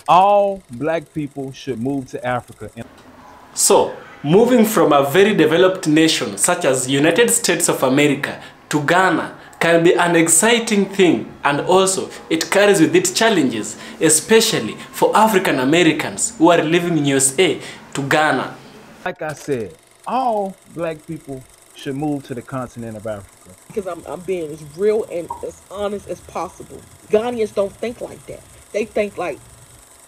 all black people should move to Africa. So, moving from a very developed nation such as United States of America to Ghana can be an exciting thing, and also it carries with it challenges, especially for African Americans who are living in USA to Ghana. Like I said, all black people should move to the continent of Africa. Because I'm being as real and as honest as possible. Ghanaians don't think like that. They think like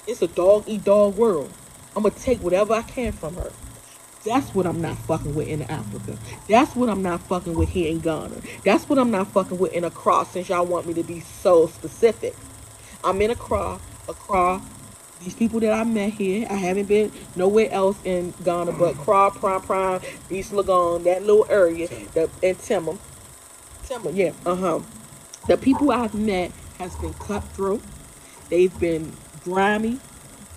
it's a dog-eat-dog world. I'm going to take whatever I can from her. That's what I'm not fucking with in Africa. That's what I'm not fucking with here in Ghana. That's what I'm not fucking with in Accra, since y'all want me to be so specific. I'm in Accra. These people that I met here, I haven't been nowhere else in Ghana but Accra, Prime, East Legon, that little area, and Timber, yeah, The people I've met has been cutthroat. They've been grimy.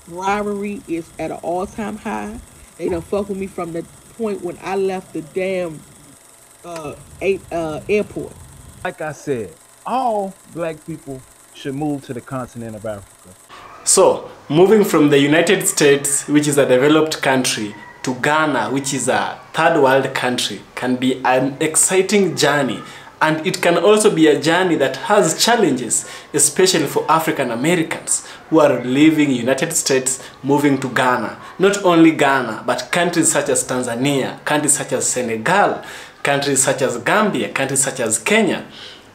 Rivalry is at an all-time high. They done fuck with me from the point when I left the damn airport. Like I said, all black people should move to the continent of Africa. So, moving from the United States, which is a developed country, to Ghana, which is a third world country, can be an exciting journey. And it can also be a journey that has challenges, especially for African Americans who are living in the United States, moving to Ghana. Not only Ghana, but countries such as Tanzania, countries such as Senegal, countries such as Gambia, countries such as Kenya.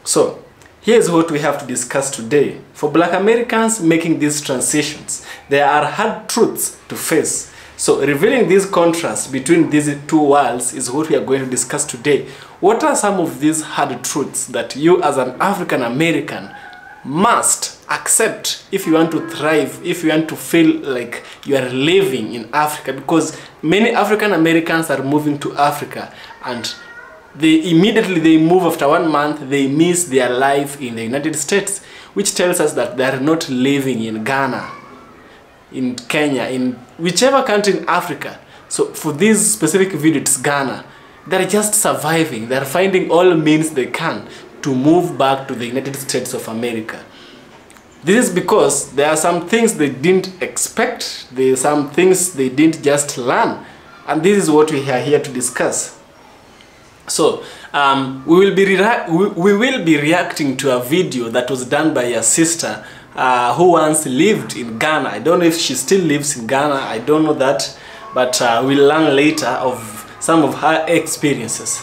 So, here's what we have to discuss today. For Black Americans making these transitions, there are hard truths to face. So revealing these contrasts between these two worlds is what we are going to discuss today. What are some of these hard truths that you as an African American must accept if you want to thrive, if you want to feel like you are living in Africa? Because many African Americans are moving to Africa, and they move after 1 month, they miss their life in the United States, which tells us that they are not living in Ghana, in Kenya, in whichever country in Africa. So for this specific video, it's Ghana. They're just surviving. They're finding all means they can to move back to the United States of America. This is because there are some things they didn't expect. There are some things they didn't just learn. And this is what we are here to discuss. So we will be reacting to a video that was done by a sister who once lived in Ghana. I don't know if she still lives in Ghana. I don't know that, but we'll learn later of some of her experiences.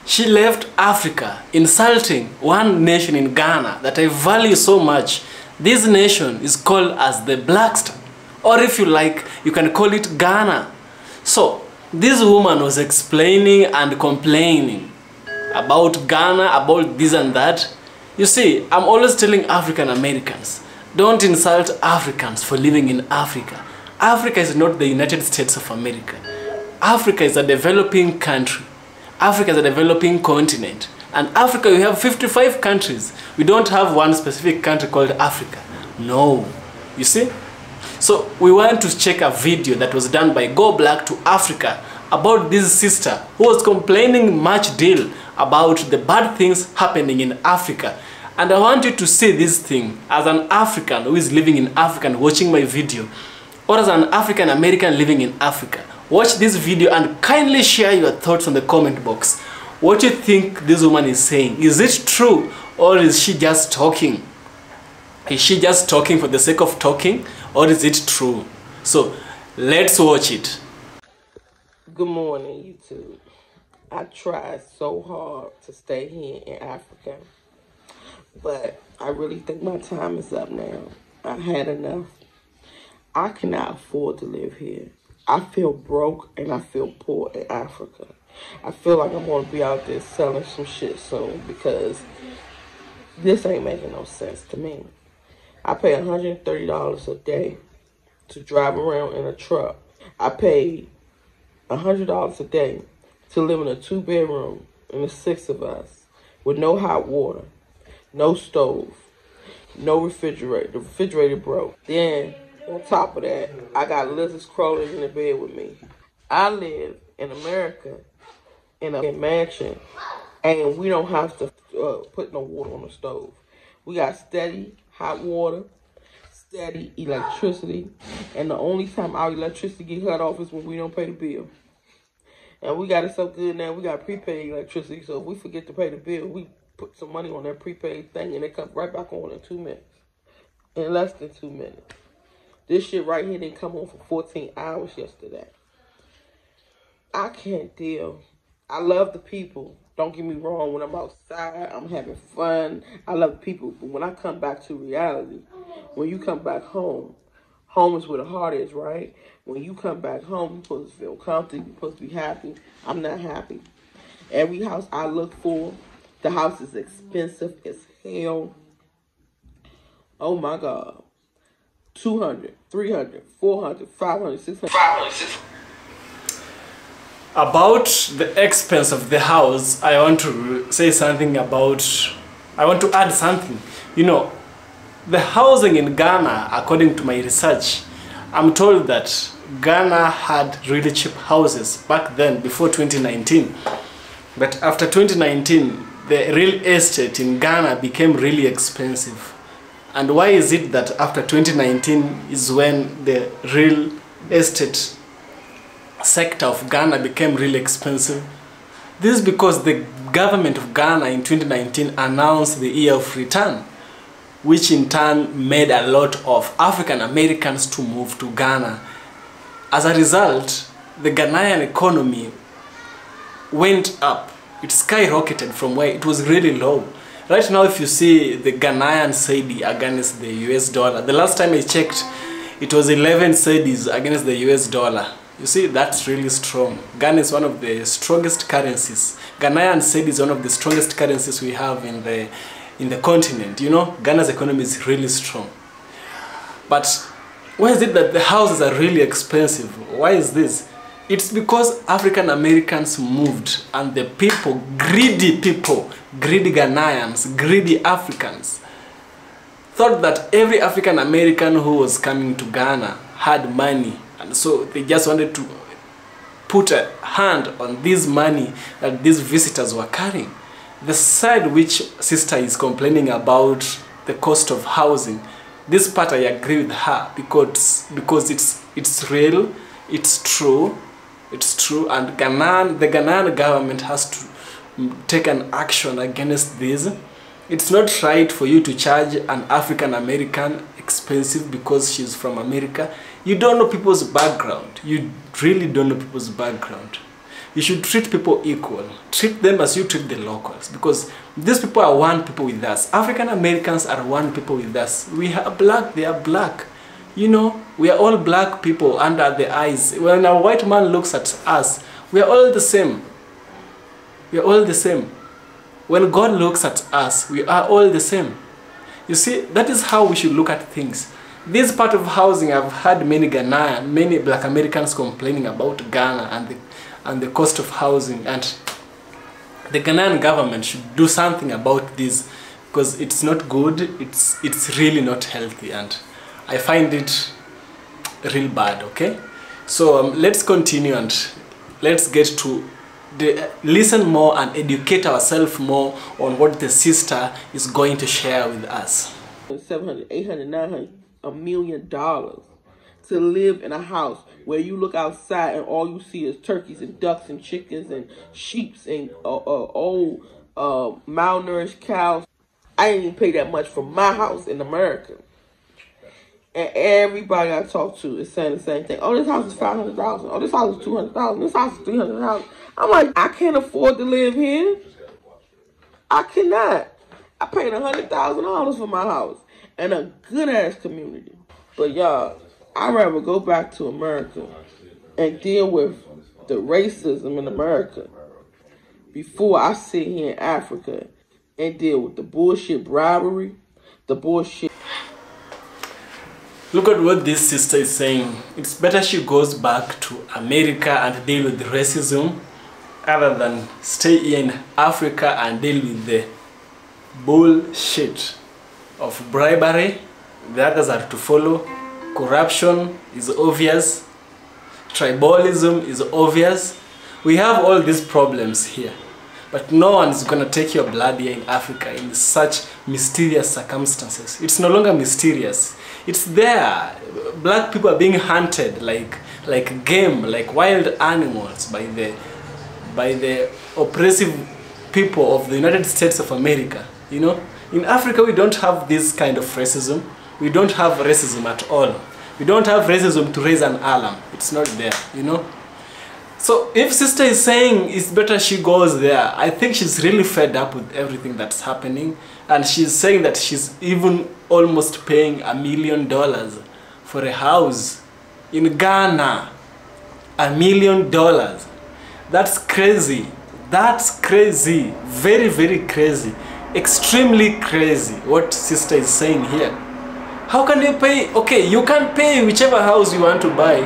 She left Africa, insulting one nation in Ghana that I value so much. This nation is called as the Black Star, or if you like, you can call it Ghana. So this woman was explaining and complaining about Ghana, about this and that. You see, I'm always telling African Americans, don't insult Africans for living in Africa. Africa is not the United States of America. Africa is a developing country. Africa is a developing continent. And Africa, we have 55 countries. We don't have one specific country called Africa. No. You see? So we want to check a video that was done by Go Black to Africa about this sister who was complaining much deal about the bad things happening in Africa. And I want you to see this thing as an African who is living in Africa and watching my video, or as an African American living in Africa. Watch this video and kindly share your thoughts on the comment box. What do you think this woman is saying? Is it true, or is she just talking? Is she just talking for the sake of talking, or is it true? So let's watch it. Good morning, YouTube. I tried so hard to stay here in Africa, but I really think my time is up now. I've had enough. I cannot afford to live here. I feel broke and I feel poor in Africa. I feel like I'm going to be out there selling some shit soon, because this ain't making no sense to me. I pay $130 a day to drive around in a truck. I pay $100 a day to live in a 2-bedroom, and there's 6 of us, with no hot water, no stove, no refrigerator. The refrigerator broke. Then, on top of that, I got lizards crawling in the bed with me. I live in America in a mansion, and we don't have to put no water on the stove. We got steady hot water, steady electricity, and the only time our electricity get cut off is when we don't pay the bill. And we got it so good now, we got prepaid electricity, so if we forget to pay the bill, we put some money on that prepaid thing and it comes right back on in 2 minutes. In less than 2 minutes. This shit right here didn't come on for 14 hours yesterday. I can't deal. I love the people. Don't get me wrong, when I'm outside, I'm having fun. I love the people, but when I come back to reality, when you come back home, home is where the heart is, right? When you come back home, you're supposed to feel comfortable, you're supposed to be happy. I'm not happy. Every house I look for, the house is expensive as hell. Oh my God. 200, 300, 400, 500, 600. About the expense of the house, I want to say something about, I want to add something. You know, the housing in Ghana, according to my research, I'm told that Ghana had really cheap houses back then, before 2019. But after 2019, the real estate in Ghana became really expensive. And why is it that after 2019 is when the real estate sector of Ghana became really expensive? This is because the government of Ghana in 2019 announced the year of return, which in turn made a lot of African Americans to move to Ghana. As a result, the Ghanaian economy went up. It skyrocketed from where it was really low. Right now, if you see the Ghanaian cedi against the US dollar, the last time I checked, it was 11 cedis against the US dollar. You see, that's really strong. Ghana is one of the strongest currencies. Ghanaian cedi is one of the strongest currencies we have in the continent. You know, Ghana's economy is really strong. But why is it that the houses are really expensive? Why is this? It's because African Americans moved, and the people, greedy Ghanaians, greedy Africans, thought that every African American who was coming to Ghana had money, and so they just wanted to put a hand on this money that these visitors were carrying. The side which sister is complaining about the cost of housing, this part I agree with her, because it's real, it's true, and the Ghanaian government has to take an action against this. It's not right for you to charge an African American expensive because she's from America. You don't know people's background. You really don't know people's background. You should treat people equal. Treat them as you treat the locals, because these people are one people with us. African Americans are one people with us. We are black, they are black. You know, we are all black people under the eyes. When a white man looks at us, we are all the same. We are all the same. When God looks at us, we are all the same. You see, that is how we should look at things. This part of housing, I've had many black Americans complaining about Ghana and the cost of housing, and the Ghanaian government should do something about this, because it's not good, it's really not healthy, and I find it real bad, okay? So let's continue and let's get to listen more and educate ourselves more on what the sister is going to share with us. 700, 800, 900, $1 million to live in a house where you look outside and all you see is turkeys and ducks and chickens and sheep and old malnourished cows. I didn't even pay that much for my house in America. And everybody I talk to is saying the same thing. Oh, this house is $500,000. Oh, this house is $200,000. This house is $300,000. I'm like, I can't afford to live here. I cannot. I paid $100,000 for my house and a good ass community. But y'all, I'd rather go back to America and deal with the racism in America before I sit here in Africa and deal with the bullshit bribery, the bullshit. Look at what this sister is saying. It's better she goes back to America and deal with the racism rather than stay here in Africa and deal with the bullshit of bribery. The others are to follow. Corruption is obvious. Tribalism is obvious. We have all these problems here. But no one's going to take your blood here in Africa in such mysterious circumstances. It's no longer mysterious. It's there. Black people are being hunted like game, like wild animals by the oppressive people of the United States of America. You know, in Africa we don't have this kind of racism. We don't have racism at all. We don't have racism to raise an alarm. It's not there, you know. So if sister is saying it's better she goes there, I think she's really fed up with everything that's happening, and she's saying that she's even almost paying $1 million for a house in Ghana. $1 million. That's crazy. That's crazy. Very, very crazy. Extremely crazy what sister is saying here. How can you pay? Okay, you can pay whichever house you want to buy.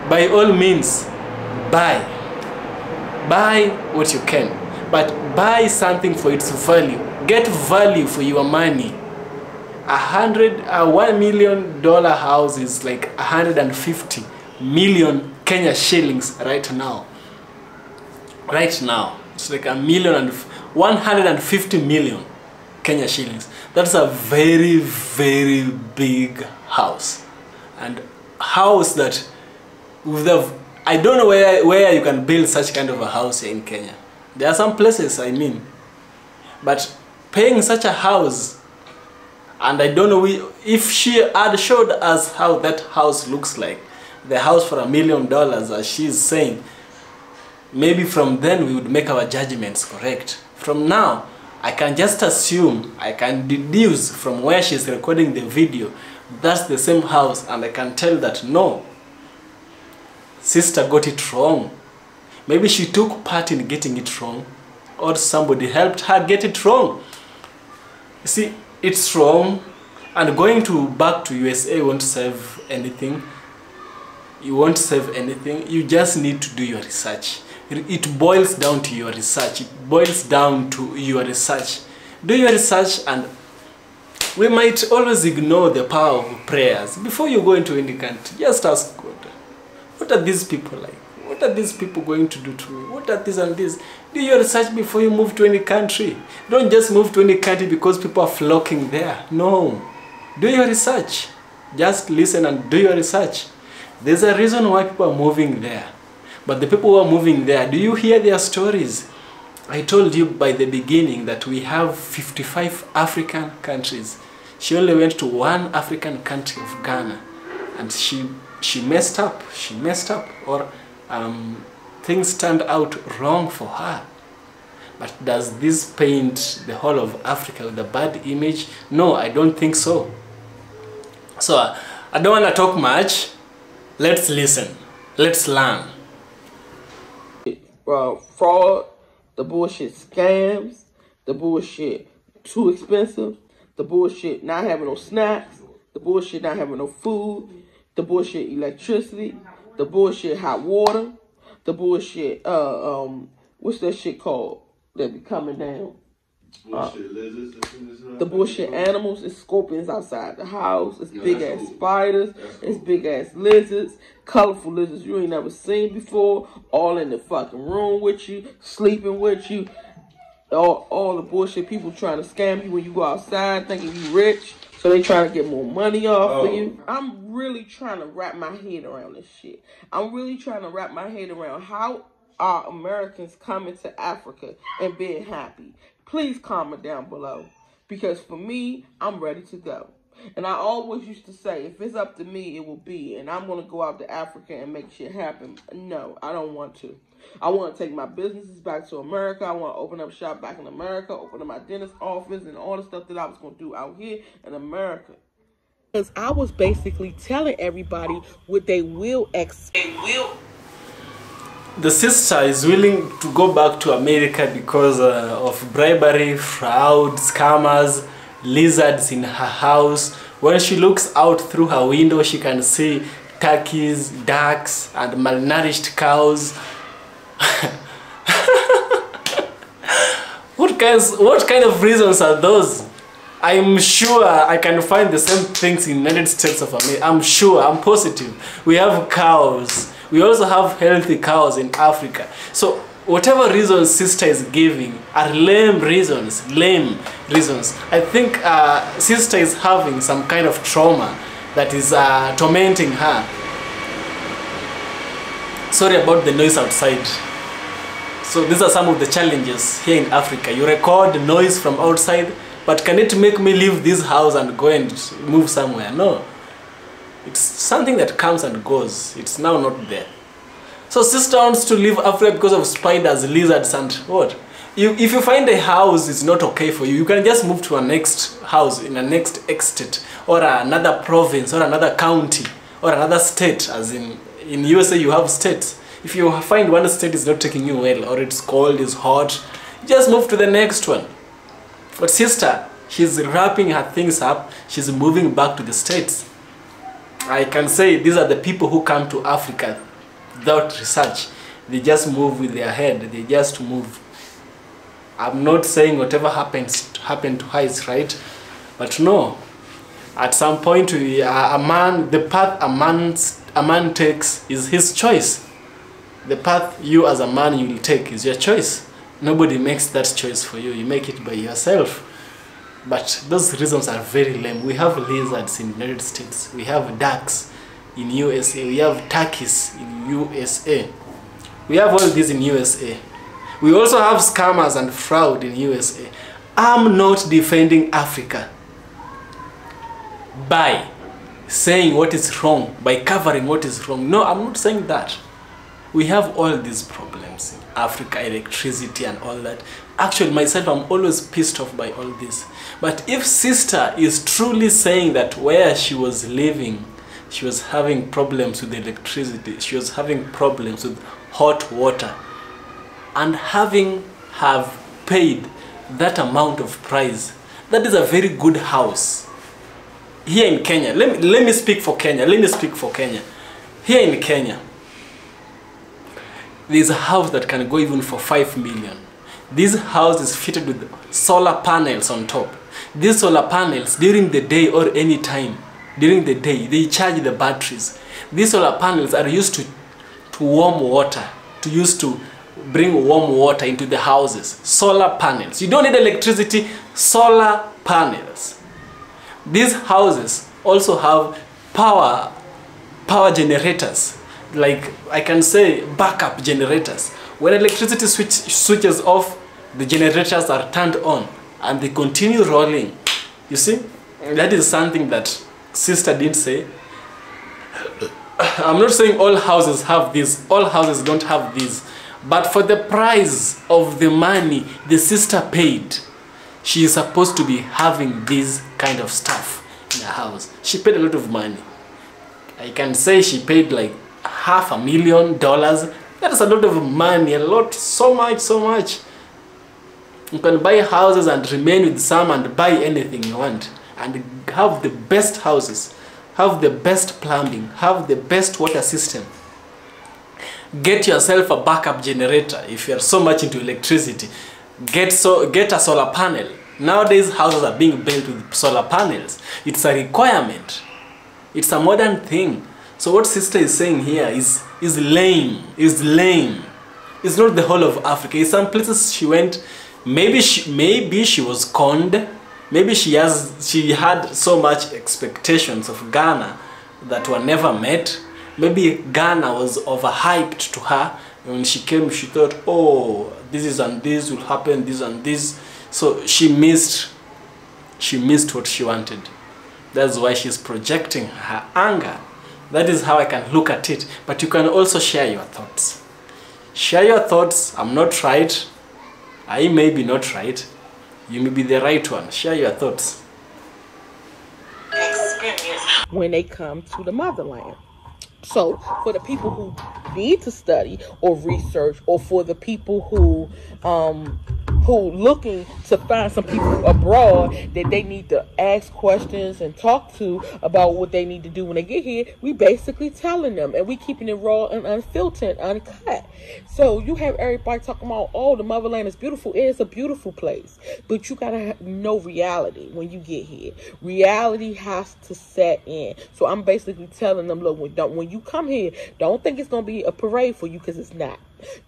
By all means, buy. Buy what you can. But buy something for its value. Get value for your money. $1 million house is like 150 million Kenya shillings right now. Right now. It's like 150 million Kenya shillings. That's a very, very big house. And house that with the, I don't know where you can build such kind of a house here in Kenya. There are some places, I mean. But paying such a house, and I don't know if she had showed us how that house looks like, the house for $1 million as she's saying, maybe from then we would make our judgments correct. From now, I can just assume, I can deduce from where she's recording the video, that's the same house, and I can tell that no, sister got it wrong. Maybe she took part in getting it wrong, or somebody helped her get it wrong. You see, it's wrong, and going back to USA won't save anything. You won't save anything. You just need to do your research. It boils down to your research. It boils down to your research. Do your research, and we might always ignore the power of prayers. Before you go into any country, just ask God, what are these people like? What are these people going to do to me? What are this and this? Do your research before you move to any country. Don't just move to any country because people are flocking there. No. Do your research. Just listen and do your research. There's a reason why people are moving there. But the people who are moving there, do you hear their stories? I told you by the beginning that we have 55 African countries. She only went to one African country of Ghana, and she messed up. She messed up, or things turned out wrong for her. But does this paint the whole of Africa with a bad image? No, I don't think so. So I don't want to talk much. Let's listen. Let's learn. Fraud, the bullshit scams, the bullshit too expensive, the bullshit not having no snacks, the bullshit not having no food, the bullshit electricity, the bullshit hot water, the bullshit what's that shit called that be coming down? The bullshit animals. It's scorpions outside the house. It's big ass spiders. It's big ass lizards. Colorful lizards you ain't never seen before. All in the fucking room with you. Sleeping with you. All the bullshit people trying to scam you when you go outside thinking you rich. So they trying to get more money off of you. I'm really trying to wrap my head around this shit. I'm really trying to wrap my head around how are Americans coming to Africa and being happy. Please comment down below, because for me, I'm ready to go. And I always used to say, if it's up to me, it will be. And I'm going to go out to Africa and make shit happen. No, I don't want to. I want to take my businesses back to America. I want to open up shop back in America, open up my dentist office, and all the stuff that I was going to do out here in America. Because I was basically telling everybody what they will expect. The sister is willing to go back to America because of bribery, fraud, scammers, lizards in her house. When she looks out through her window, she can see turkeys, ducks, and malnourished cows. What kind of reasons are those? I'm sure I can find the same things in the United States of America. I'm sure, I'm positive. We have cows. We also have healthy cows in Africa. So whatever reasons sister is giving are lame reasons. I think sister is having some kind of trauma that is tormenting her. Sorry about the noise outside. So these are some of the challenges here in Africa. You record noise from outside, but can it make me leave this house and go and move somewhere? No. It's something that comes and goes. It's now not there. So sister wants to leave Africa because of spiders, lizards, and what? If you find a house is not okay for you, you can just move to a next house in a next estate, or another province, or another county, or another state. As in USA you have states. If you find one state is not taking you well, or it's cold, it's hot, just move to the next one. But sister, she's wrapping her things up, she's moving back to the States. I can say these are the people who come to Africa without research. They just move with their head, they just move. I'm not saying whatever happened to her is right, but no. At some point, the path a man takes is his choice. The path you as a man you will take is your choice. Nobody makes that choice for you. You make it by yourself. But those reasons are very lame. We have lizards in the United States. We have ducks in USA. We have turkeys in USA. We have all these in USA. We also have scammers and fraud in USA. I'm not defending Africa by saying what is wrong, by covering what is wrong. No, I'm not saying that. We have all these problems in Africa, electricity and all that. Actually, myself, I'm always pissed off by all this. But if sister is truly saying that where she was living, she was having problems with electricity, she was having problems with hot water, and have paid that amount of price, that is a very good house. Here in Kenya, let me speak for Kenya. Here in Kenya, there's a house that can go even for 5 million. This house is fitted with solar panels on top. These solar panels, during the day or any time, during the day, they charge the batteries. These solar panels are used to warm water, to bring warm water into the houses. Solar panels. You don't need electricity, solar panels. These houses also have power generators, like I can say backup generators. When electricity switches off, the generators are turned on and they continue rolling. You see, that is something that sister did say. I'm not saying all houses have this, all houses don't have this, but for the price of the money the sister paid, she is supposed to be having this kind of stuff in her house. She paid a lot of money. I can say she paid like $500,000. That is a lot of money, a lot, so much. You can buy houses and remain with some and buy anything you want and have the best houses, have the best plumbing, have the best water system. Get yourself a backup generator. If you are so much into electricity, get a solar panel. Nowadays houses are being built with solar panels. It's a requirement. It's a modern thing. So what sister is saying here is lame. It's not the whole of Africa. In some places she went, maybe she was conned. Maybe she had so much expectations of Ghana that were never met. Maybe Ghana was overhyped to her. When she came, she thought, oh, this and this will happen, this and this. So she missed what she wanted. That's why she's projecting her anger. That is how I can look at it. But you can also share your thoughts. Share your thoughts. I'm not right. I may be not right. You may be the right one. Share your thoughts. When they come to the motherland. So for the people who need to study or research, or for the people who looking to find some people abroad that they need to ask questions and talk to about what they need to do when they get here, we basically telling them, and we keeping it raw and unfiltered, uncut. So you have everybody talking about, oh, the motherland is beautiful. It is a beautiful place, but you gotta know reality when you get here. Reality has to set in. So I'm basically telling them, look, when you come here, don't think it's gonna be a parade for you, because it's not.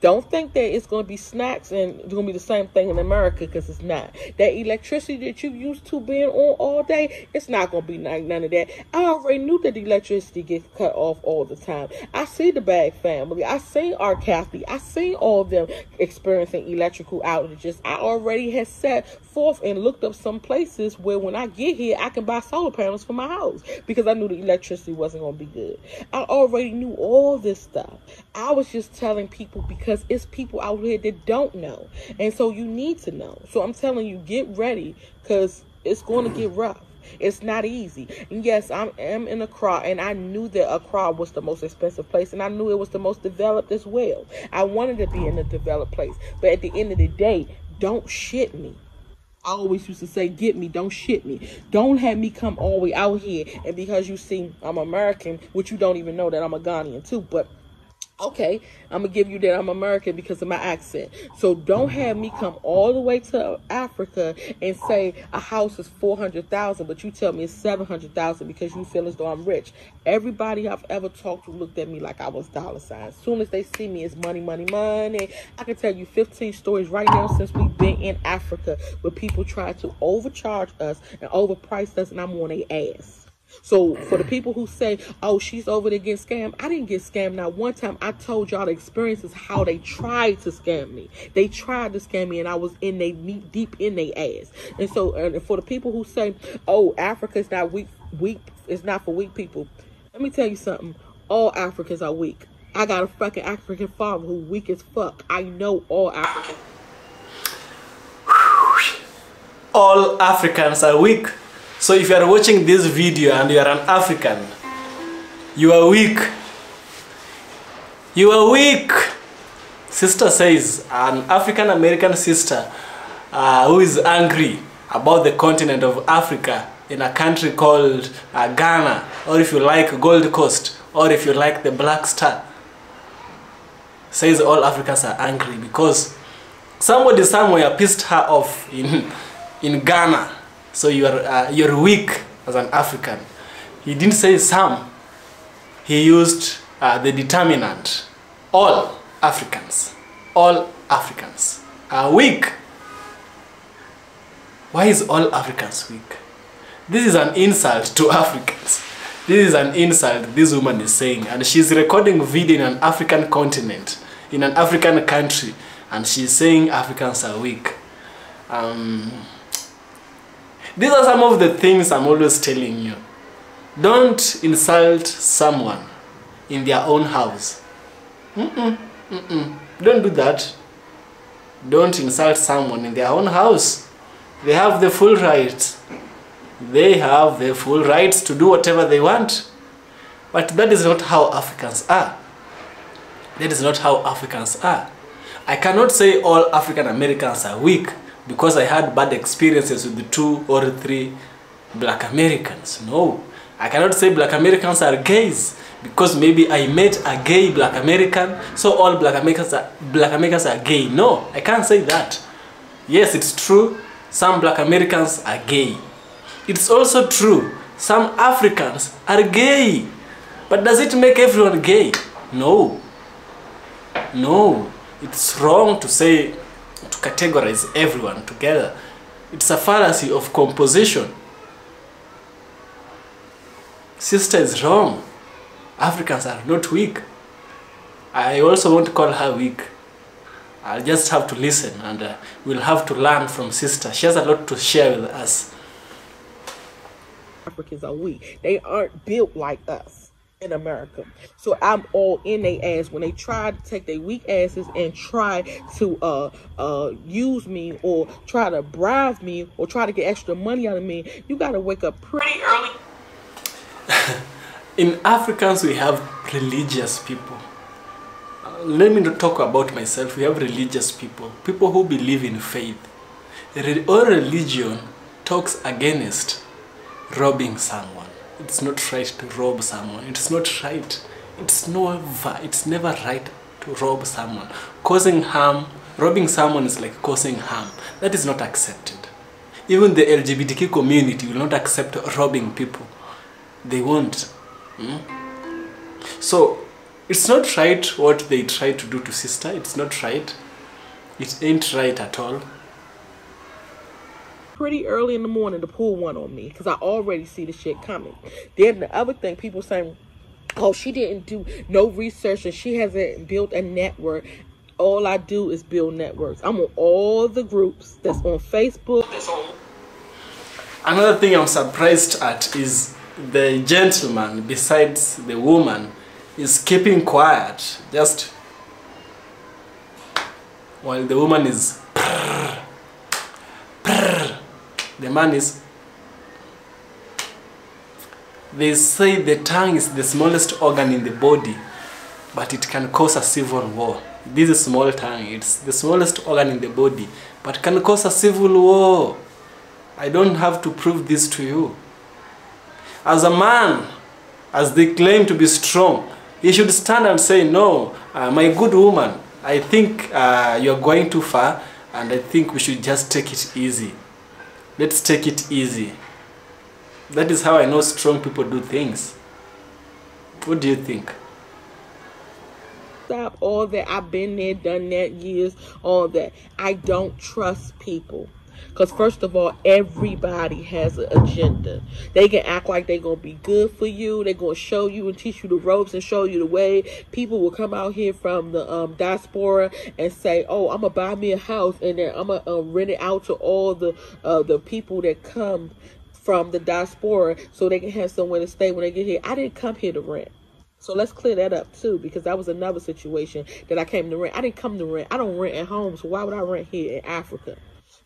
Don't think that it's going to be snacks and it's going to be the same thing in America, because it's not. That electricity that you used to being on all day, it's not going to be none of that. I already knew that the electricity gets cut off all the time. I see the Bag family. I seen R. Kathy. I seen all of them experiencing electrical outages. I already had set forth and looked up some places where when I get here, I can buy solar panels for my house, because I knew the electricity wasn't going to be good. I already knew all this stuff. I was just telling people because it's people out here that don't know. And so you need to know. So I'm telling you, get ready, because it's going to get rough. It's not easy. And yes, I am in Accra, and I knew that Accra was the most expensive place, and I knew it was the most developed as well. I wanted to be in a developed place. But at the end of the day, don't shit me. I always used to say, get me, don't shit me. Don't have me come all the way out here, and because you see I'm American, which you don't even know that I'm a Ghanaian too, but okay, I'm going to give you that I'm American because of my accent. So don't have me come all the way to Africa and say a house is $400,000, but you tell me it's $700,000 because you feel as though I'm rich. Everybody I've ever talked to looked at me like I was dollar signs. As soon as they see me, it's money, money, money. I can tell you 15 stories right now since we've been in Africa where people try to overcharge us and overprice us, and I'm on their ass. So for the people who say, oh, she's over there getting scammed, I didn't get scammed. Not one time. I told y'all the experiences how they tried to scam me. They tried to scam me, and I was in they deep in their ass. And so for the people who say, oh, Africa is not weak, it's not for weak people. Let me tell you something. All Africans are weak. I got a fucking African father who weak as fuck. I know all Africans. All Africans are weak. So if you are watching this video and you are an African, you are weak. You are weak. Sister says, an African American sister who is angry about the continent of Africa in a country called Ghana, or if you like Gold Coast, or if you like the Black Star, says all Africans are angry because somebody somewhere pissed her off in Ghana. So you're weak as an African. He didn't say some. He used the determinant. All Africans are weak. Why is all Africans weak? This is an insult to Africans. This is an insult this woman is saying, and she's recording video in an African continent, in an African country, and she's saying Africans are weak. These are some of the things I'm always telling you. Don't insult someone in their own house. Don't do that. Don't insult someone in their own house. They have the full rights. They have the full rights to do whatever they want. But that is not how Africans are. That is not how Africans are. I cannot say all African Americans are weak, because I had bad experiences with the 2 or 3 black Americans. No, I cannot say black Americans are gays because maybe I met a gay black American, so all black Americans are gay. No, I can't say that. Yes, it's true, some black Americans are gay. It's also true, some Africans are gay. But does it make everyone gay? No. No, it's wrong to say, to categorize everyone together. It's a fallacy of composition. Sister is wrong. Africans are not weak. I also won't call her weak. I'll just have to listen, and we'll have to learn from sister. She has a lot to share with us. Africans are weak. They aren't built like us in America. So I'm all in their ass when they try to take their weak asses and try to use me or try to bribe me or try to get extra money out of me. You gotta wake up pretty early. In Africans, we have religious people. Let me not talk about myself. We have religious people. People who believe in faith. All religion talks against robbing someone. It's not right to rob someone. It's not right. It's never right to rob someone. Causing harm, robbing someone is like causing harm. That is not accepted. Even the LGBTQ community will not accept robbing people. They won't. So, It's not right what they try to do to sister. It's not right. It ain't right at all. Pretty early in the morning to pull one on me because I already see the shit coming. Then the other thing, people saying, oh, she didn't do no research and she hasn't built a network. All I do is build networks. I'm on all the groups that's on Facebook. Another thing I'm surprised at is the gentleman, besides the woman, is keeping quiet just while the woman is the man is. They say the tongue is the smallest organ in the body, but it can cause a civil war. This is small tongue, it's the smallest organ in the body, but can cause a civil war. I don't have to prove this to you. As a man, as they claim to be strong, you should stand and say, no, my good woman, I think you're going too far, and I think we should just take it easy. Let's take it easy. That is how I know strong people do things. What do you think? Stop all that. I've been there, done that, years, all that. I don't trust people. Because first of all, everybody has an agenda. They can act like they're going to be good for you. They're going to show you and teach you the ropes and show you the way. People will come out here from the diaspora and say, oh, I'm going to buy me a house and then I'm going to rent it out to all the people that come from the diaspora so they can have somewhere to stay when they get here. I didn't come here to rent. So let's clear that up too, because that was another situation that I came to rent. I didn't come to rent. I don't rent at home, so why would I rent here in Africa?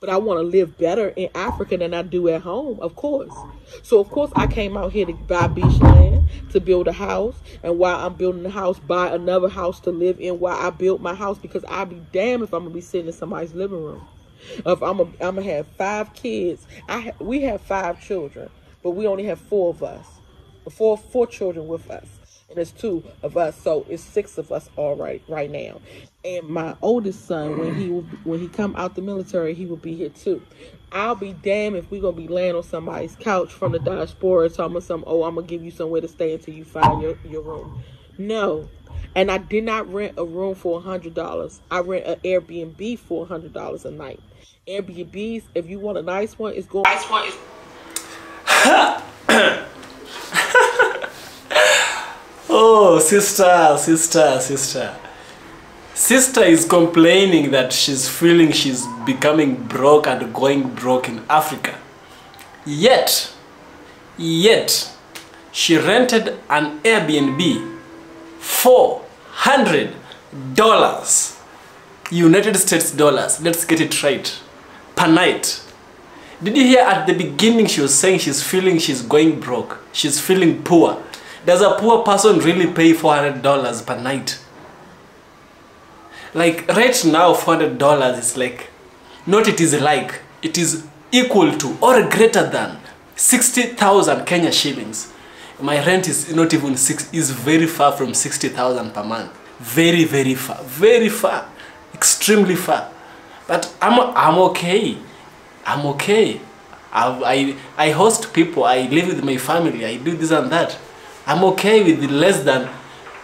But I want to live better in Africa than I do at home, of course. So, of course, I came out here to buy beach land, to build a house. And while I'm building the house, buy another house to live in while I build my house. Because I'll be damned if I'm going to be sitting in somebody's living room. If I'm going to have 5 kids. We have 5 children, but we only have 4 of us. Four children with us. And it's 2 of us, so it's 6 of us all right now. And my oldest son, when he come out the military, he will be here too. I'll be damned if we're gonna be laying on somebody's couch from the diaspora talking about some, oh, I'm gonna give you somewhere to stay until you find your room. No. And I did not rent a room for $100. I rent an Airbnb for $100 a night. Airbnbs, if you want a nice one, it's going. Nice one is. Oh, sister. Sister is complaining that she's feeling she's becoming broke and going broke in Africa. Yet, she rented an Airbnb, $400, United States dollars, let's get it right, per night. Did you hear at the beginning she was saying she's feeling she's going broke, she's feeling poor? Does a poor person really pay $400 per night? Like right now, $400 is like, not it is like, it is equal to or greater than 60,000 Kenya shillings. My rent is not even is very far from 60,000 per month. Very far, extremely far. But I'm okay. I host people, I live with my family, I do this and that. I'm okay with less than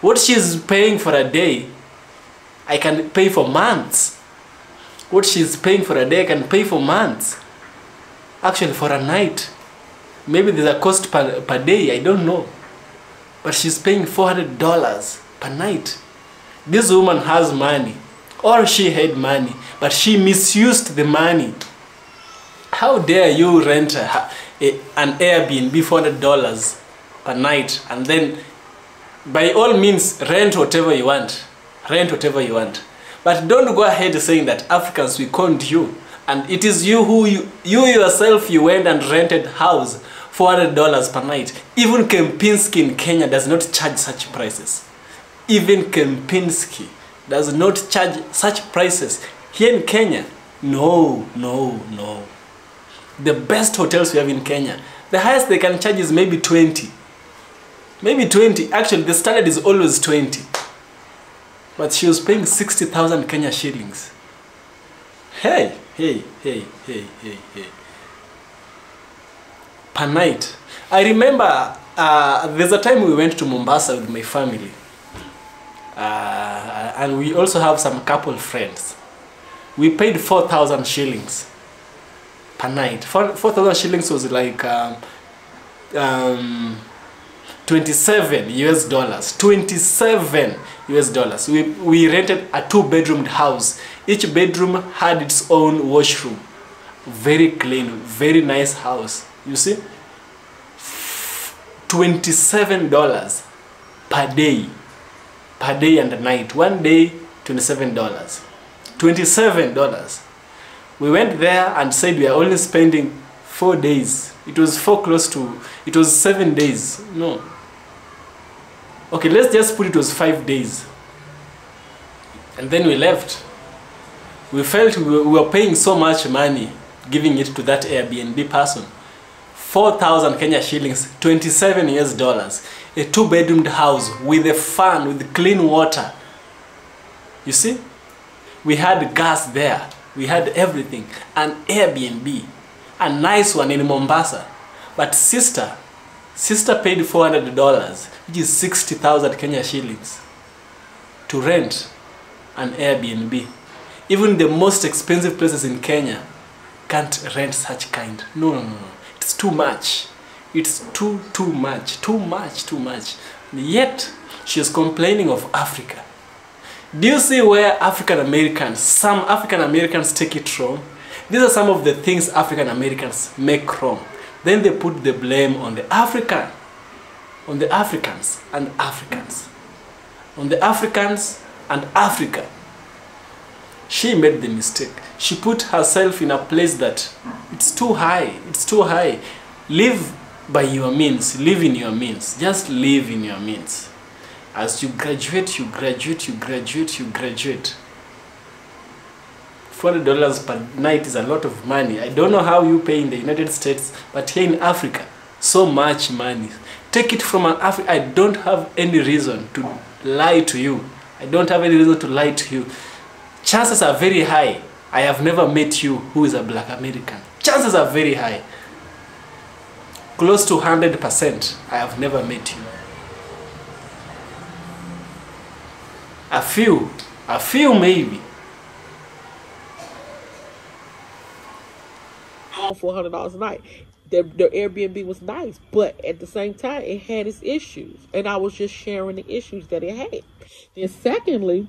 what she's paying for a day. I can pay for months. What she's paying for a day, I can pay for months. Actually, for a night. Maybe there's a cost per day, I don't know. But she's paying $400 per night. This woman has money. Or she had money, but she misused the money. How dare you rent an Airbnb $400 per night, and then by all means rent whatever you want, but don't go ahead saying that Africans, we conned you, and it is you who you yourself you went and rented house $400 per night. Even Kempinski in Kenya does not charge such prices. Even Kempinski does not charge such prices here in Kenya. No. The best hotels we have in Kenya, the highest they can charge is maybe 20. Maybe 20. Actually, the standard is always 20. But she was paying 60,000 Kenya shillings. Hey. Per night. I remember there's a time we went to Mombasa with my family. and we also have some couple friends. We paid 4,000 shillings per night. 4,000 shillings was like 27 US dollars. 27 US dollars. We rented a 2-bedroom house. Each bedroom had its own washroom. Very clean, very nice house. You see? $27 per day. Per day and a night. One day, $27. $27. We went there and said we are only spending 4 days. It was 7 days. No. Okay, let's just put it was 5 days. And then we left. We felt we were paying so much money giving it to that Airbnb person. 4,000 Kenya shillings, 27 US dollars. A 2-bedroom house with a fan, with clean water. You see? We had gas there. We had everything. An Airbnb. A nice one in Mombasa. But sister paid $400, which is 60,000 Kenya shillings, to rent an Airbnb. Even the most expensive places in Kenya can't rent such kind. No. It's too much. It's too much. Too much. Yet, she's complaining of Africa. Do you see where some African Americans take it from? These are some of the things African Americans make wrong. Then they put the blame on the Africans and Africans. On the Africans and Africa. She made the mistake. She put herself in a place that it's too high. It's too high. Live by your means. Live in your means. Just live in your means. As you graduate, you graduate. $400 per night is a lot of money. I don't know how you pay in the United States, but here in Africa, so much money. Take it from an African. I don't have any reason to lie to you. Chances are very high. I have never met you who is a black American. Chances are very high. Close to 100%. I have never met you. A few maybe. $400 a night. The Airbnb was nice, but at the same time, it had its issues, and I was just sharing the issues that it had. Then, secondly,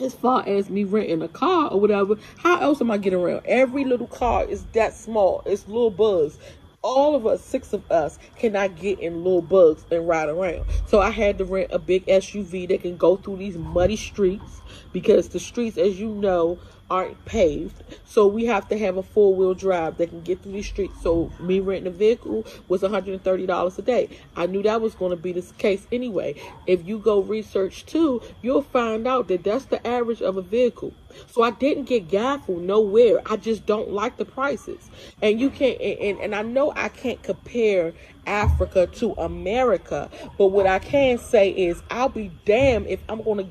as far as me renting a car or whatever, how else am I getting around? Every little car is that small. It's little bugs. All of us, 6 of us, cannot get in little bugs and ride around. So I had to rent a big SUV that can go through these muddy streets, because the streets, as you know, aren't paved. So we have to have a 4-wheel drive that can get through these streets. So me renting a vehicle was $130 a day. I knew that was going to be the case anyway. If you go research too, you'll find out that that's the average of a vehicle. So I didn't get gaffled nowhere. I just don't like the prices. And you can't, and I know I can't compare Africa to America, but what I can say is I'll be damned if I'm gonna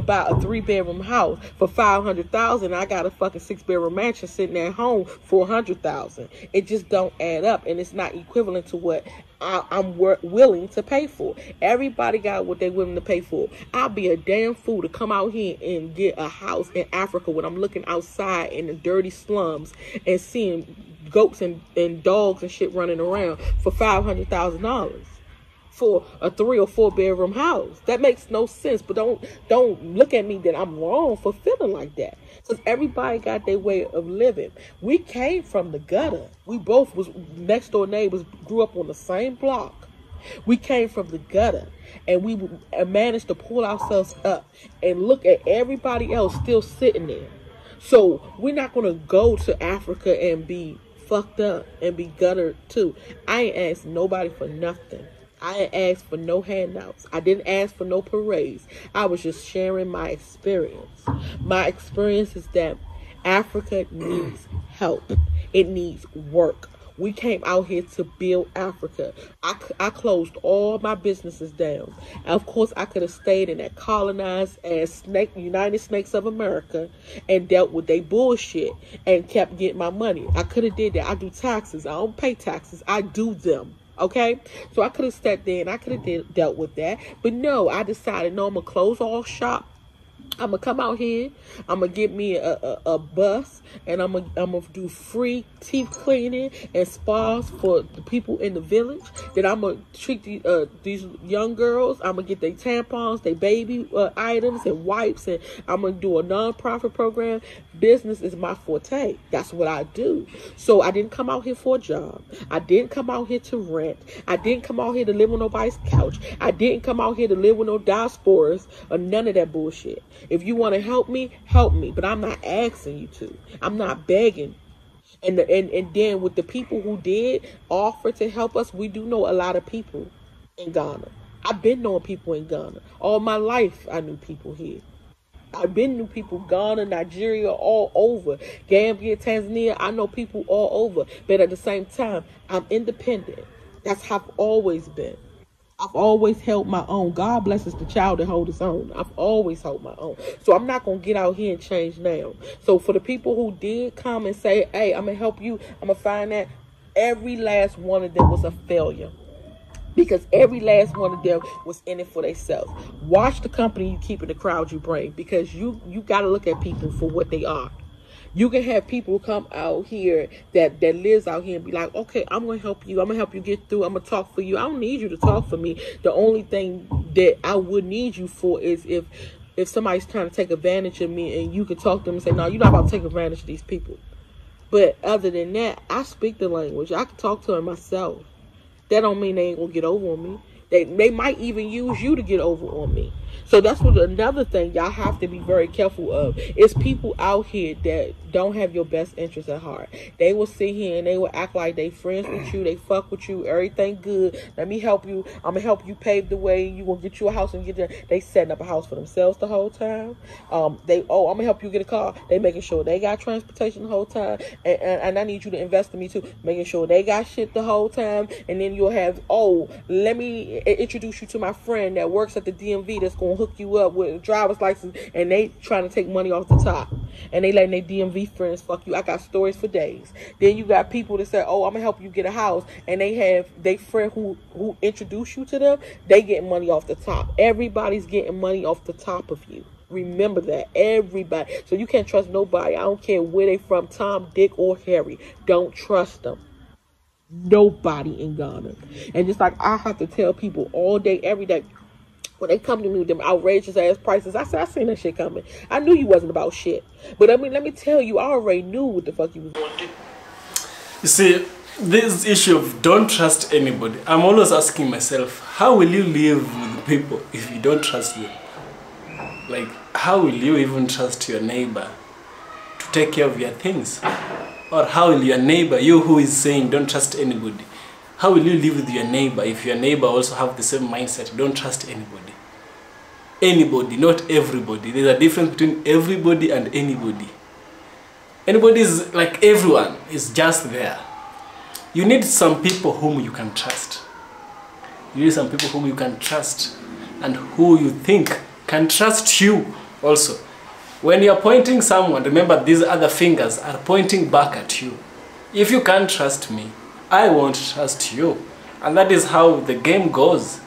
buy a 3-bedroom house for $500,000. I got a fucking 6-bedroom mansion sitting at home for $100,000. It just don't add up, and it's not equivalent to what I'm willing to pay for. Everybody got what they're willing to pay for. I'll be a damn fool to come out here and get a house in Africa when I'm looking outside in the dirty slums and seeing goats and dogs and shit running around for $500,000 for a 3 or 4 bedroom house. That makes no sense. But don't look at me that I'm wrong for feeling like that, because everybody got their way of living. We came from the gutter. We both was next door neighbors, grew up on the same block. We came from the gutter, and we managed to pull ourselves up and look at everybody else still sitting there. So we're not going to go to Africa and be fucked up and be guttered too. I ain't asked nobody for nothing. I ain't asked for no handouts. I didn't ask for no parades. I was just sharing my experience. My experience is that Africa needs help. It needs work. We came out here to build Africa. I closed all my businesses down. And of course, I could have stayed in that colonized ass United Snakes of America and dealt with they bullshit and kept getting my money. I could have did that. I do taxes. I don't pay taxes. I do them. Okay? So I could have sat there and I could have dealt with that. But no, I decided, no, I'm going to close all shop I'm gonna come out here. I'm gonna get me a bus, and I'm gonna do free teeth cleaning and spas for the people in the village. Then I'm gonna treat these young girls. I'm gonna get their tampons, their baby items and wipes, and I'm gonna do a nonprofit program. Business is my forte. That's what I do. So I didn't come out here for a job. I didn't come out here to rent. I didn't come out here to live on nobody's couch. I didn't come out here to live with no diasporas or none of that bullshit. If you want to help me, but I'm not asking you to. I'm not begging. And then with the people who did offer to help us, we do know a lot of people in Ghana. I've been knowing people in Ghana. All my life, I knew people here. I've been knew people Ghana, Nigeria, all over. Gambia, Tanzania, I know people all over. But at the same time, I'm independent. That's how I've always been. I've always held my own. God blesses the child that holds his own. I've always held my own. So I'm not going to get out here and change now. So for the people who did come and say, hey, I'm going to help you, I'm going to find that, every last one of them was a failure. Because every last one of them was in it for themselves. Watch the company you keep in the crowd you bring. Because you got to look at people for what they are. You can have people come out here that lives out here and be like, okay, I'm going to help you. I'm going to help you get through. I'm going to talk for you. I don't need you to talk for me. The only thing that I would need you for is if somebody's trying to take advantage of me and you can talk to them and say, no, you're not about to take advantage of these people. But other than that, I speak the language. I can talk to them myself. That don't mean they ain't going to get over on me. They might even use you to get over on me. So that's what another thing y'all have to be very careful of. It's people out here that don't have your best interest at heart. They will sit here and they will act like they friends with you. They fuck with you. Everything good. Let me help you. I'm going to help you pave the way. You going to get you a house and get there. They setting up a house for themselves the whole time. I'm going to help you get a car. They making sure they got transportation the whole time. And I need you to invest in me too. Making sure they got shit the whole time. And then you'll have, let me introduce you to my friend that works at the DMV that's going to hook you up with a driver's license, and they trying to take money off the top, and they letting their DMV friends fuck you. I got stories for days. Then you got people that say, I'm gonna help you get a house, and they have their friend who introduce you to them. They getting money off the top. Everybody's getting money off the top of you. Remember that. Everybody. So you can't trust nobody. I don't care where they from, Tom, Dick, or Harry. Don't trust them. Nobody in Ghana. And just like I have to tell people all day, every day, when they come to me with them outrageous ass prices, I said, I seen that shit coming. I knew you wasn't about shit. But I mean, let me tell you, I already knew what the fuck you was going to do. You see, this issue of don't trust anybody, I'm always asking myself, how will you live with people if you don't trust them? Like, how will you even trust your neighbor to take care of your things? Or how will your neighbor, you who is saying don't trust anybody, how will you live with your neighbor if your neighbor also have the same mindset? Don't trust anybody. Anybody, not everybody. There's a difference between everybody and anybody. Anybody is like everyone, is just there. You need some people whom you can trust. You need some people whom you can trust and who you think can trust you also. When you're pointing someone, remember these other fingers are pointing back at you. If you can't trust me, I won't trust you. And that is how the game goes.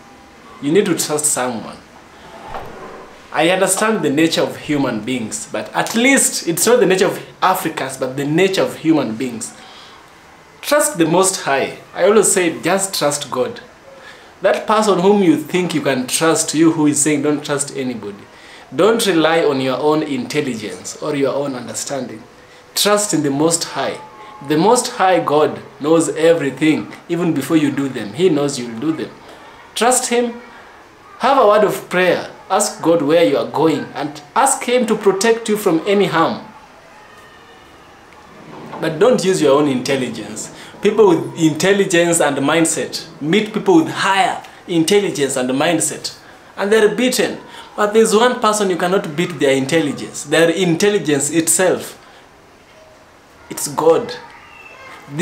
You need to trust someone. I understand the nature of human beings, but at least it's not the nature of Africans, but the nature of human beings. Trust the Most High. I always say, just trust God. That person whom you think you can trust, you who is saying don't trust anybody, don't rely on your own intelligence or your own understanding. Trust in the Most High. The Most High God knows everything, even before you do them. He knows you'll do them. Trust Him. Have a word of prayer. Ask God where you are going and ask Him to protect you from any harm. But don't use your own intelligence. People with intelligence and mindset meet people with higher intelligence and mindset, and they're beaten. But there's one person you cannot beat their intelligence. Their intelligence itself. It's God.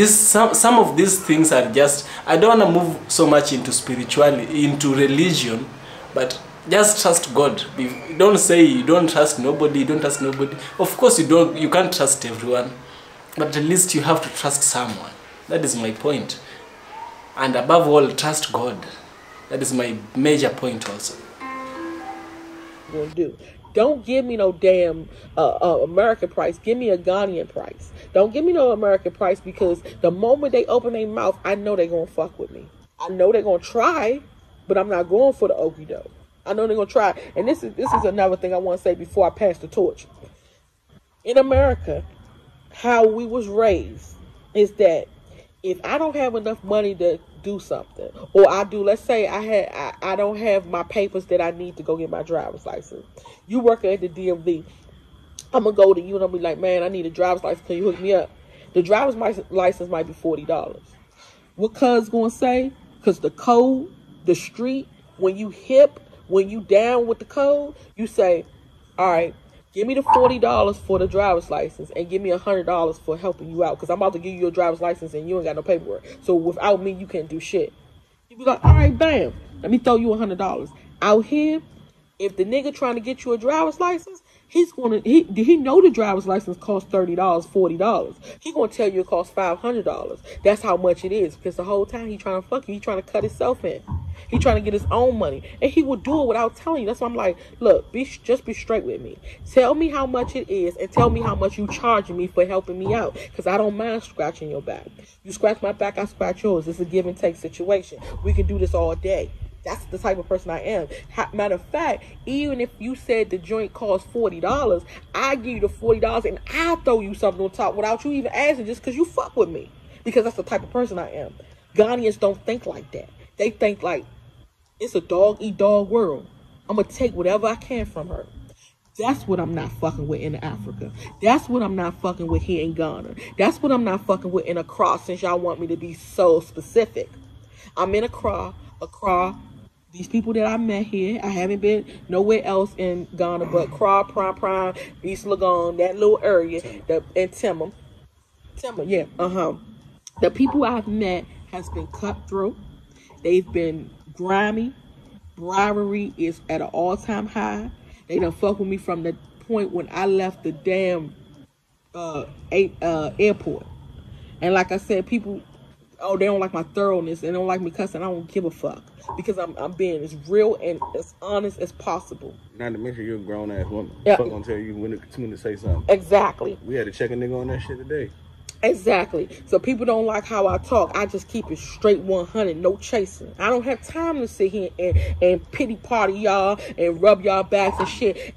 Some of these things are just, I don't want to move so much into spirituality, into religion, but just trust God. Don't say you don't trust nobody, you don't trust nobody. Of course you can't trust everyone, but at least you have to trust someone. That is my point. And above all, trust God. That is my major point also. Going to do. Don't give me no damn American price. Give me a Ghanaian price. Don't give me no American price, because the moment they open their mouth, I know they're going to fuck with me. I know they're going to try, but I'm not going for the okie doke. I know they're going to try. And this is another thing I want to say before I pass the torch. In America, how we was raised is that if I don't have enough money to do something, or I do, let's say I don't have my papers that I need to go get my driver's license. You working at the DMV, I'm gonna go to you and I'll be like, man, I need a driver's license. Can you hook me up? The driver's license might be $40. What cuz gonna say? Because the code, the street, when you hip, when you down with the code, you say, all right, give me the $40 for the driver's license and give me $100 for helping you out, because I'm about to give you your driver's license and you ain't got no paperwork. So without me, you can't do shit. You be like, all right, bam, let me throw you $100. Out here, if the nigga trying to get you a driver's license, he know the driver's license costs $30, $40. He gonna tell you it costs $500. That's how much it is, because the whole time he trying to fuck you, he trying to cut himself in. He trying to get his own money, and he will do it without telling you. That's why I'm like, look, just be straight with me. Tell me how much it is, and tell me how much you charging me for helping me out, because I don't mind scratching your back. You scratch my back, I scratch yours. It's a give and take situation. We can do this all day. That's the type of person I am. Matter of fact, even if you said the joint costs $40, I give you the $40 and I throw you something on top without you even asking, just because you fuck with me. Because that's the type of person I am. Ghanaians don't think like that. They think like, it's a dog-eat-dog world. I'm going to take whatever I can from her. That's what I'm not fucking with in Africa. That's what I'm not fucking with here in Ghana. That's what I'm not fucking with in Accra, since y'all want me to be so specific. I'm in Accra. These people that I met here, I haven't been nowhere else in Ghana but Accra, Prime, East Legon, that little area, and Timma, yeah, The people I've met has been cutthroat. They've been grimy. Bribery is at an all-time high. They done fuck with me from the point when I left the damn airport. And like I said, people, they don't like my thoroughness. They don't like me cussing. I don't give a fuck, because I'm being as real and as honest as possible. Not to mention you're a grown ass woman. Yeah. Fuck gonna tell you when to say something. Exactly. We had to check a nigga on that shit today. Exactly. So people don't like how I talk. I just keep it straight 100, no chasing. I don't have time to sit here and pity party y'all and rub y'all backs and shit.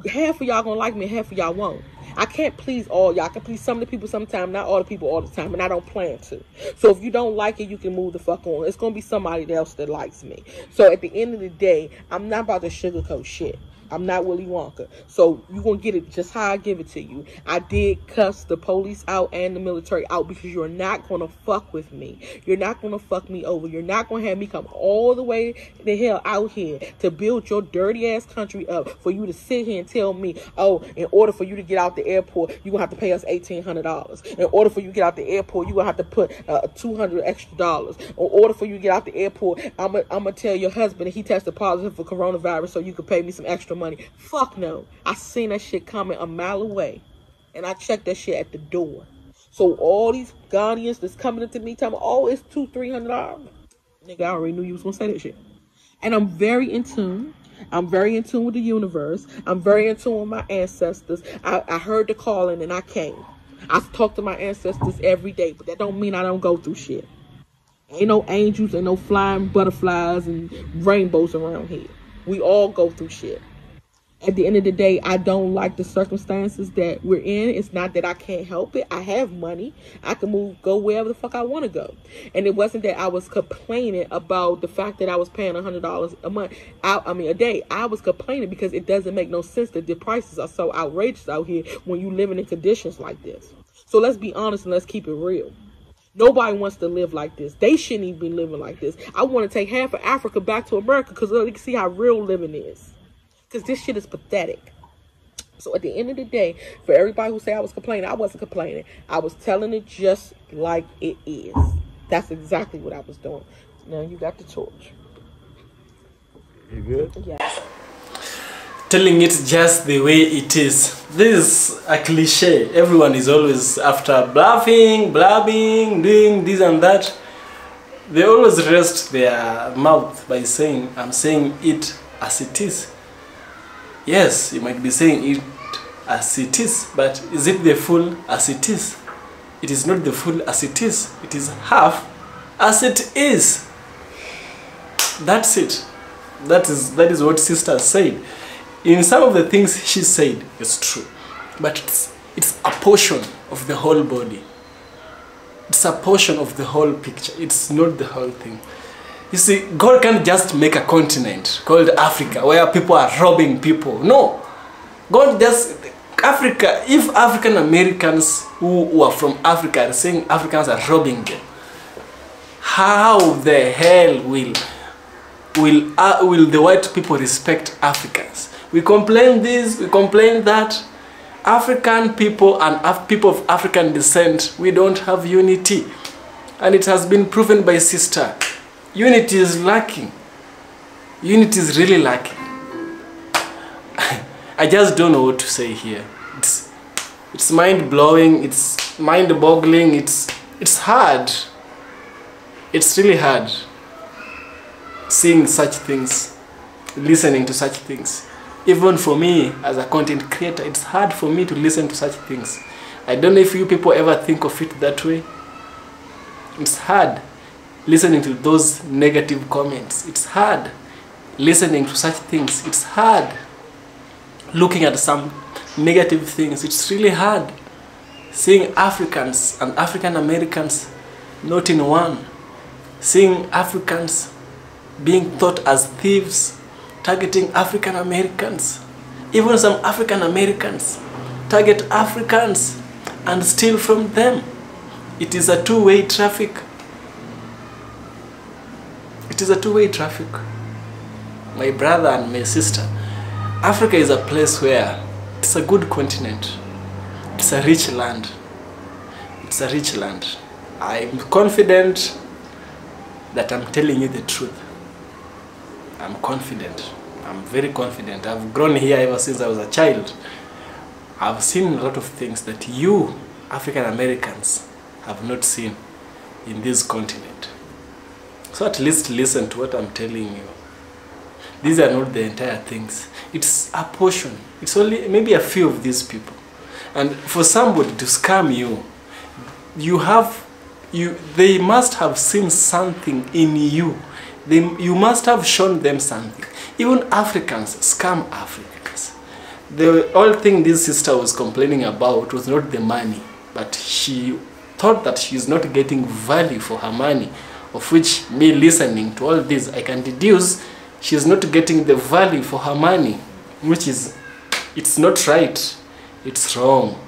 Half of y'all gonna like me, half of y'all won't. I can't please all y'all. I can please some of the people sometimes, not all the people all the time, and I don't plan to. So if you don't like it, you can move the fuck on. It's gonna be somebody else that likes me. So at the end of the day, I'm not about to sugarcoat shit. I'm not Willy Wonka. So you're going to get it just how I give it to you. I did cuss the police out and the military out, because you're not going to fuck with me. You're not going to fuck me over. You're not going to have me come all the way the hell out here to build your dirty ass country up for you to sit here and tell me, oh, in order for you to get out the airport, you're going to have to pay us $1,800. In order for you to get out the airport, you're going to have to put $200 extra dollars. In order for you to get out the airport, I'm going to tell your husband that he tested positive for coronavirus so you could pay me some extra money. Fuck no. I seen that shit coming a mile away, and I checked that shit at the door. So all these Ghanaians that's coming into me telling me, oh, it's $200-$300. Nigga, I already knew you was gonna say that shit. And I'm very in tune. I'm very in tune with the universe. I'm very in tune with my ancestors. I heard the calling and I came. I talk to my ancestors every day, but that don't mean I don't go through shit. Ain't no angels and no flying butterflies and rainbows around here. We all go through shit. At the end of the day, I don't like the circumstances that we're in. It's not that I can't help it. I have money. I can go wherever the fuck I want to go. And it wasn't that I was complaining about the fact that I was paying $100 a month. A day. I was complaining because it doesn't make no sense that the prices are so outrageous out here when you living in conditions like this. So let's be honest and let's keep it real. Nobody wants to live like this. They shouldn't even be living like this. I want to take half of Africa back to America because they can see how real living is. Because this shit is pathetic. So at the end of the day, for everybody who say I was complaining, I wasn't complaining. I was telling it just like it is. That's exactly what I was doing. Now you got the torch. You good? Yes. Telling it just the way it is. This is a cliche. Everyone is always after blabbing, doing this and that. They always rest their mouth by saying, I'm saying it as it is. Yes, you might be saying it as it is, but is it the full as it is? It is not the full as it is. It is half as it is. That's it. That is what sister said. In some of the things she said is true, but it's a portion of the whole body. It's a portion of the whole picture. It's not the whole thing. You see, God can't just make a continent called Africa where people are robbing people. No. God just, Africa, if African Americans who are from Africa are saying Africans are robbing them, how the hell will the white people respect Africans? We complain this, we complain that. African people and people of African descent, we don't have unity. And it has been proven by sister. Unity is lacking. Unity is really lacking. I just don't know what to say here. It's mind-blowing, it's mind-boggling, it's hard. It's really hard seeing such things, listening to such things. Even for me as a content creator, it's hard for me to listen to such things. I don't know if you people ever think of it that way. It's hard listening to those negative comments. It's hard listening to such things. It's hard looking at some negative things. It's really hard seeing Africans and African Americans not in one. Seeing Africans being thought as thieves, targeting African Americans. Even some African Americans target Africans and steal from them. It is a two-way traffic. It is a two-way traffic. My brother and my sister, Africa is a place where it's a good continent. It's a rich land. It's a rich land. I'm confident that I'm telling you the truth. I'm confident. I'm very confident. I've grown here ever since I was a child. I've seen a lot of things that you, African Americans, have not seen in this continent. So at least listen to what I'm telling you. These are not the entire things. It's a portion. It's only maybe a few of these people. And for somebody to scam you, they must have seen something in you. You must have shown them something. Even Africans scam Africans. The whole thing this sister was complaining about was not the money, but she thought that she's not getting value for her money, of which me listening to all this, I can deduce she's not getting the value for her money, which is, it's not right. It's wrong.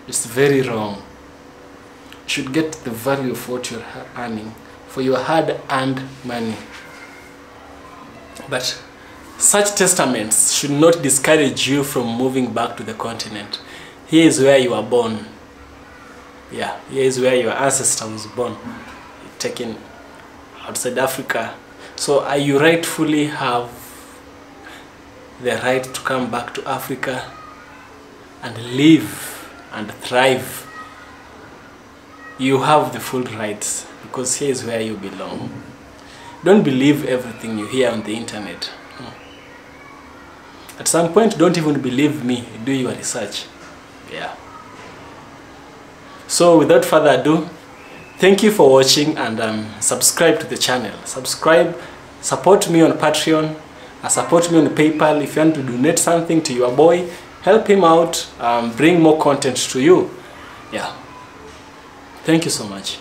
It's very wrong. You should get the value of what you're earning for your hard-earned money. But such testaments should not discourage you from moving back to the continent. Here is where you are born. Yeah, here is where your ancestor was born, taken outside Africa. So you rightfully have the right to come back to Africa and live and thrive. You have the full rights because here is where you belong. Don't believe everything you hear on the internet. No. At some point, don't even believe me. Do your research. Yeah. So without further ado, thank you for watching and subscribe to the channel. Subscribe, support me on Patreon, support me on PayPal. If you want to donate something to your boy, help him out, bring more content to you. Yeah. Thank you so much.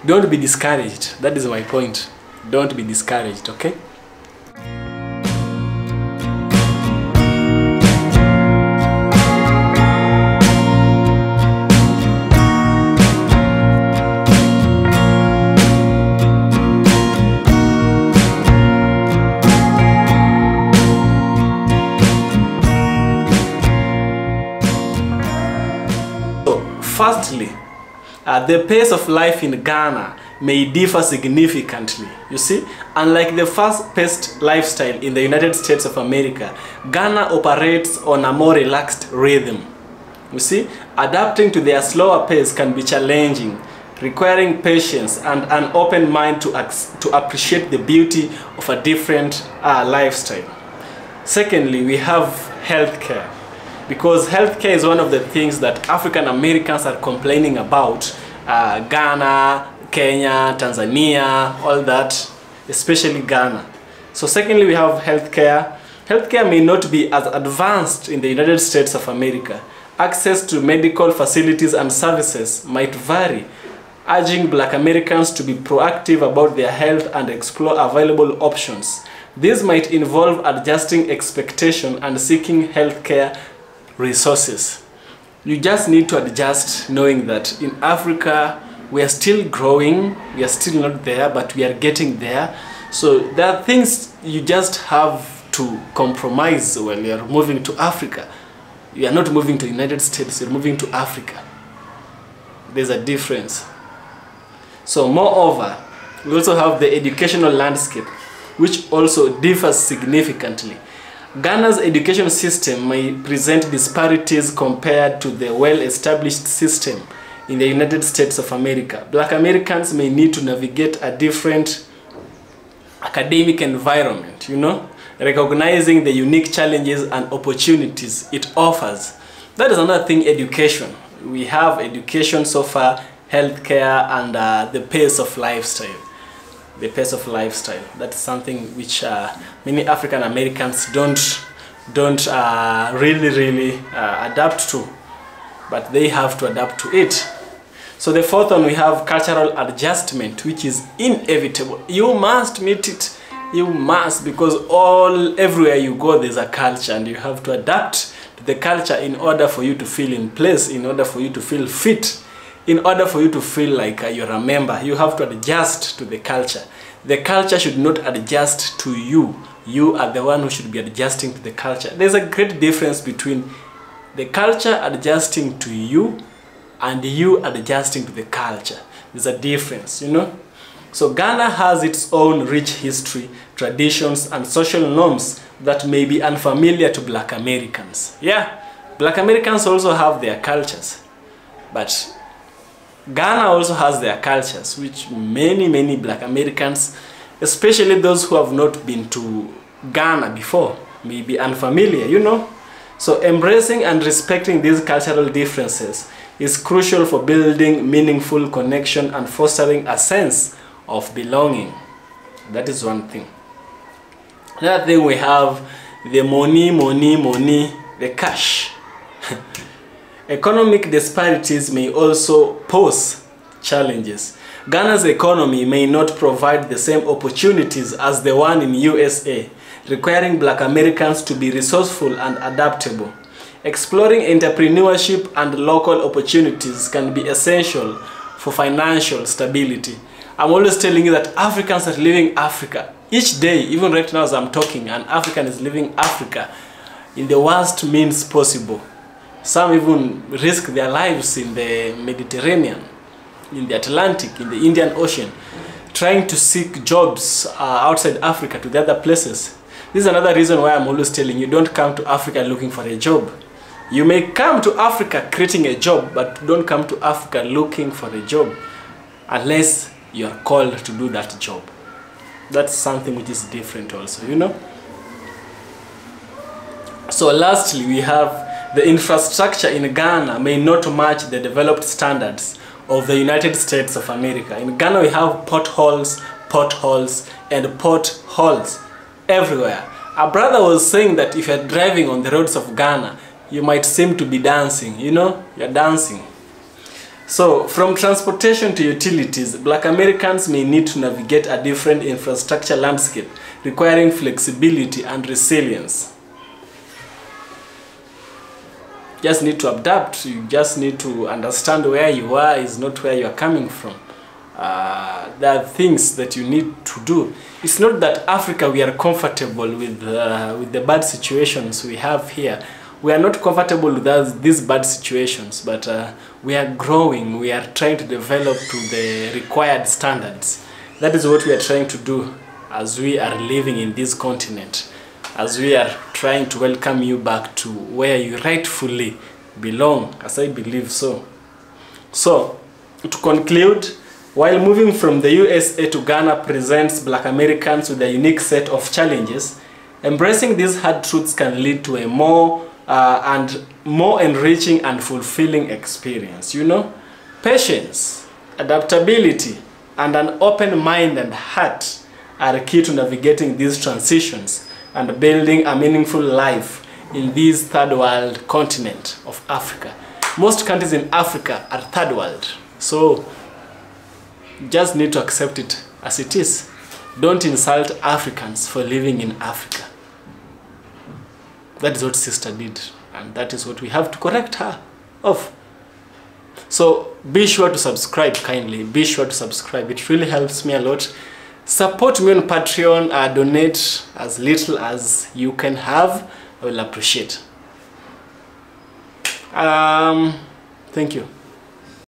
Don't be discouraged. That is my point. Don't be discouraged, okay? Firstly, the pace of life in Ghana may differ significantly. You see, unlike the fast-paced lifestyle in the United States of America, Ghana operates on a more relaxed rhythm. You see, adapting to their slower pace can be challenging, requiring patience and an open mind to appreciate the beauty of a different lifestyle. Secondly, we have healthcare, because healthcare is one of the things that African Americans are complaining about. Ghana, Kenya, Tanzania, all that, especially Ghana. So secondly, we have healthcare. Healthcare may not be as advanced in the United States of America. Access to medical facilities and services might vary, urging Black Americans to be proactive about their health and explore available options. This might involve adjusting expectation and seeking healthcare resources. You just need to adjust, knowing that in Africa we are still growing, we are still not there, but we are getting there. So there are things you just have to compromise when you are moving to Africa. You are not moving to the United States, you're moving to Africa. There's a difference. So moreover, we also have the educational landscape, which also differs significantly. Ghana's education system may present disparities compared to the well-established system in the United States of America. Black Americans may need to navigate a different academic environment, recognizing the unique challenges and opportunities it offers. That is another thing, education. We have education so far, healthcare, and the pace of lifestyle. The pace of lifestyle. That's something which many African Americans don't really adapt to, but they have to adapt to it. So the fourth one, we have cultural adjustment, which is inevitable. You must meet it. You must, because everywhere you go there's a culture, and you have to adapt to the culture in order for you to feel in place, in order for you to feel fit, in order for you to feel like you're a member. You have to adjust to the culture. The culture should not adjust to you. You are the one who should be adjusting to the culture. There's a great difference between the culture adjusting to you and you adjusting to the culture. There's a difference, So Ghana has its own rich history, traditions, and social norms that may be unfamiliar to Black Americans. Yeah, Black Americans also have their cultures, but Ghana also has their cultures, which many Black Americans, especially those who have not been to Ghana before, may be unfamiliar, So embracing and respecting these cultural differences is crucial for building meaningful connection and fostering a sense of belonging. That is one thing. Another thing, we have the money, the cash. Economic disparities may also pose challenges. Ghana's economy may not provide the same opportunities as the one in USA, requiring Black Americans to be resourceful and adaptable. Exploring entrepreneurship and local opportunities can be essential for financial stability. I'm always telling you that Africans are living Africa. Each day, even right now as I'm talking, an African is living Africa in the worst means possible. Some even risk their lives in the Mediterranean, in the Atlantic, in the Indian Ocean, trying to seek jobs outside Africa to the other places. This is another reason why I'm always telling you, don't come to Africa looking for a job. You may come to Africa creating a job, but don't come to Africa looking for a job unless you are called to do that job. That's something which is different also, So lastly, we have the infrastructure in Ghana may not match the developed standards of the United States of America. In Ghana, we have potholes, and potholes everywhere. A brother was saying that if you're driving on the roads of Ghana, you might seem to be dancing, you're dancing. So from transportation to utilities, Black Americans may need to navigate a different infrastructure landscape, requiring flexibility and resilience. Just need to adapt. You just need to understand where you are is not where you are coming from. There are things that you need to do. It's not that Africa we are comfortable with the bad situations we have here. We are not comfortable with these bad situations, but we are growing. We are trying to develop to the required standards. That is what we are trying to do as we are living in this continent, as we are trying to welcome you back to where you rightfully belong, as I believe so. So, to conclude, while moving from the USA to Ghana presents Black Americans with a unique set of challenges, Embracing these hard truths can lead to a more enriching and fulfilling experience, you know. Patience, adaptability, and an open mind and heart are key to navigating these transitions and building a meaningful life in this third world continent of Africa. Most countries in Africa are third world, so just need to accept it as it is. Don't insult Africans for living in Africa. That is what sister did, and that is what we have to correct her of. So be sure to subscribe kindly. Be sure to subscribe. It really helps me a lot. Support me on Patreon. Donate as little as you can have. I will appreciate. Thank you.